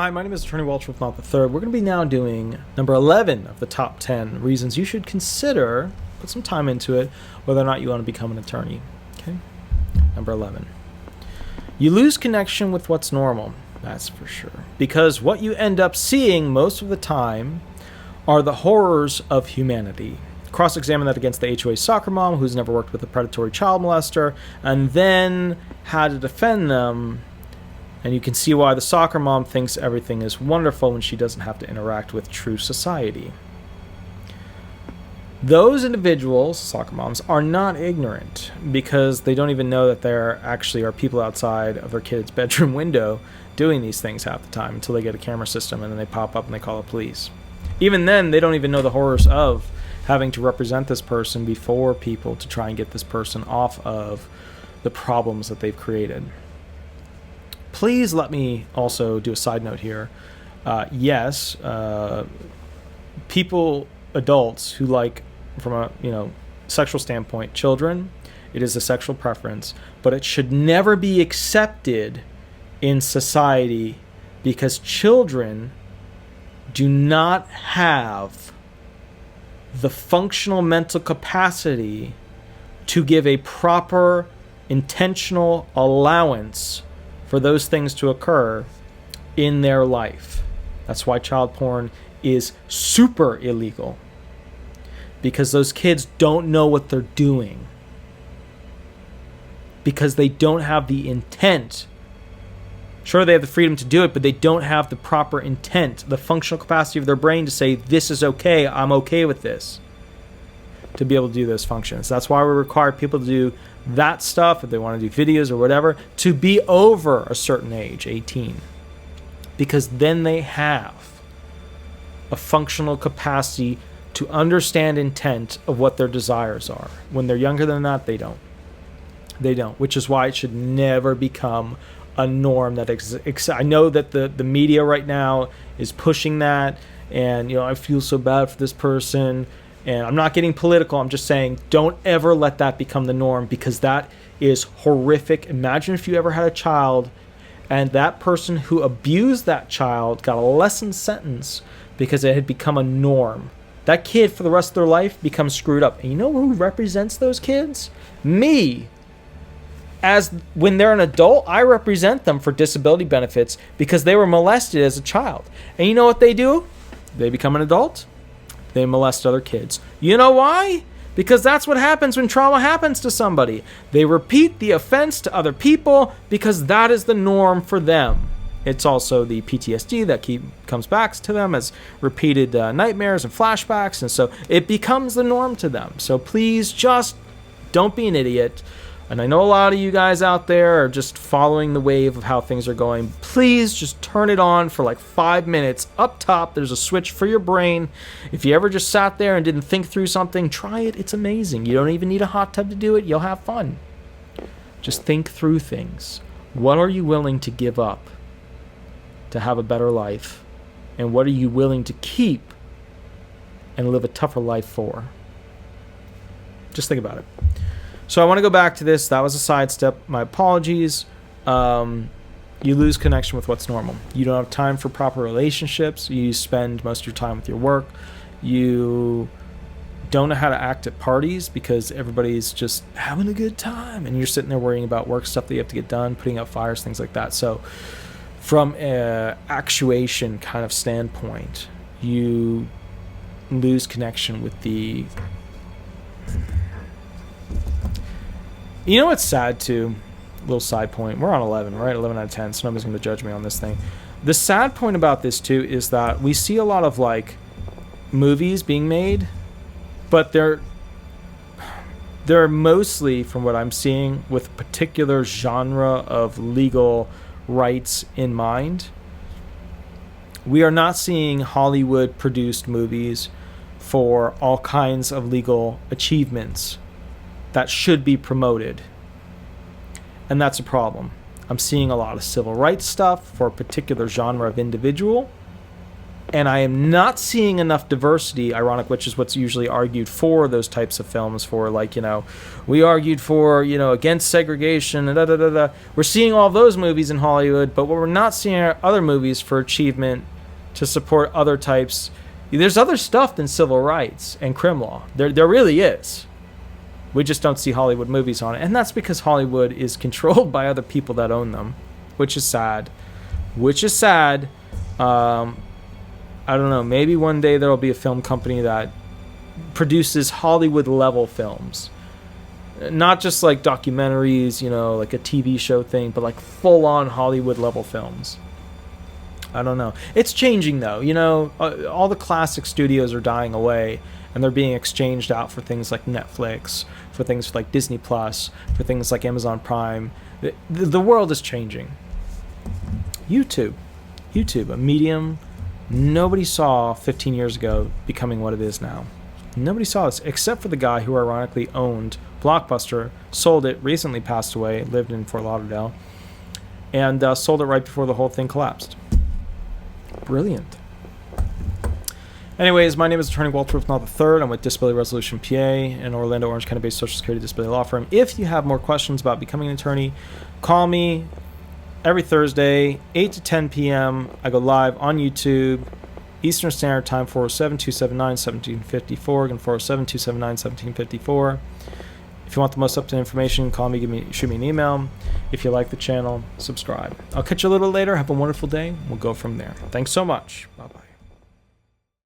Hi, my name is Attorney Walter Rudolph Hnot III. We're going to be now doing number 11 of the top 10 reasons you should consider, put some time into it, whether or not you want to become an attorney. Okay? Number 11. You lose connection with what's normal. That's for sure. Because what you end up seeing most of the time are the horrors of humanity. Cross-examine that against the HOA soccer mom who's never worked with a predatory child molester and then had to defend them. And you can see why the soccer mom thinks everything is wonderful when she doesn't have to interact with true society. Those individuals, soccer moms, are not ignorant because they don't even know that there actually are people outside of their kid's bedroom window doing these things half the time until they get a camera system and then they pop up and they call the police. Even then, they don't even know the horrors of having to represent this person before people to try and get this person off of the problems that they've created. Please let me also do a side note here. Yes, people, adults who like, from a sexual standpoint, children, it is a sexual preference, but it should never be accepted in society because children do not have the functional mental capacity to give a proper intentional allowance for those things to occur in their life. That's why child porn is super illegal. Because those kids don't know what they're doing. Because they don't have the intent. Sure, they have the freedom to do it, but they don't have the proper intent, the functional capacity of their brain to say, this is okay, I'm okay with this. To be able to do those functions. That's why we require people to do that stuff, if they want to do videos or whatever, to be over a certain age, 18. Because then they have a functional capacity to understand intent of what their desires are. When they're younger than that, they don't. They don't, which is why it should never become a norm that exists. I know that the media right now is pushing that, and I feel so bad for this person. And I'm not getting political. I'm just saying don't ever let that become the norm because that is horrific. Imagine if you ever had a child and that person who abused that child got a lessened sentence because it had become a norm. That kid for the rest of their life becomes screwed up. And you know who represents those kids? Me. As when they're an adult, I represent them for disability benefits because they were molested as a child. And you know what they do? They become an adult. They molest other kids. You know why? Because that's what happens when trauma happens to somebody. They repeat the offense to other people because that is the norm for them. It's also the PTSD that comes back to them as repeated nightmares and flashbacks, and so it becomes the norm to them. So please just don't be an idiot. And I know a lot of you guys out there are just following the wave of how things are going. Please just turn it on for like 5 minutes. Up top, there's a switch for your brain. If you ever just sat there and didn't think through something, try it. It's amazing. You don't even need a hot tub to do it. You'll have fun. Just think through things. What are you willing to give up to have a better life? And what are you willing to keep and live a tougher life for? Just think about it. So I want to go back to this. That was a sidestep. My apologies. You lose connection with what's normal. You don't have time for proper relationships. You spend most of your time with your work. You don't know how to act at parties because everybody's just having a good time. And you're sitting there worrying about work stuff that you have to get done, putting out fires, things like that. So from an actuation kind of standpoint, you lose connection with the... You know what's sad too? Little side point. We're on 11, right? 11 out of 10. So nobody's going to judge me on this thing. The sad point about this too is that we see a lot of like movies being made, but they're mostly, from what I'm seeing, with a particular genre of legal rights in mind. We are not seeing Hollywood-produced movies for all kinds of legal achievements that should be promoted. And that's a problem. I'm seeing a lot of civil rights stuff for a particular genre of individual. And I am not seeing enough diversity, ironic, which is what's usually argued for those types of films, for like, we argued for, against segregation, and da da da da. We're seeing all those movies in Hollywood, but what we're not seeing are other movies for achievement to support other types. There's other stuff than civil rights and crim law. There really is. We just don't see Hollywood movies on it. And that's because Hollywood is controlled by other people that own them, which is sad. I don't know, maybe one day there will be a film company that produces Hollywood-level films. Not just like documentaries, like a TV show thing, but like full-on Hollywood-level films. I don't know. It's changing, though. All the classic studios are dying away, and they're being exchanged out for things like Netflix, for things like Disney+, for things like Amazon Prime. The world is changing. YouTube, a medium nobody saw 15 years ago becoming what it is now. Nobody saw this except for the guy who ironically owned Blockbuster, sold it, recently passed away, lived in Fort Lauderdale, and sold it right before the whole thing collapsed. Brilliant. Anyways, my name is Attorney Walter Rudolph Hnot III. I'm with Disability Resolution PA, an Orlando, Orange County-based Social Security disability law firm. If you have more questions about becoming an attorney, call me. Every Thursday, 8 to 10 p.m., I go live on YouTube, Eastern Standard Time, 407-279-1754. Again, 407-279-1754. If you want the most up-to-date information, call me, shoot me an email. If you like the channel, subscribe. I'll catch you a little later. Have a wonderful day. We'll go from there. Thanks so much. Bye-bye.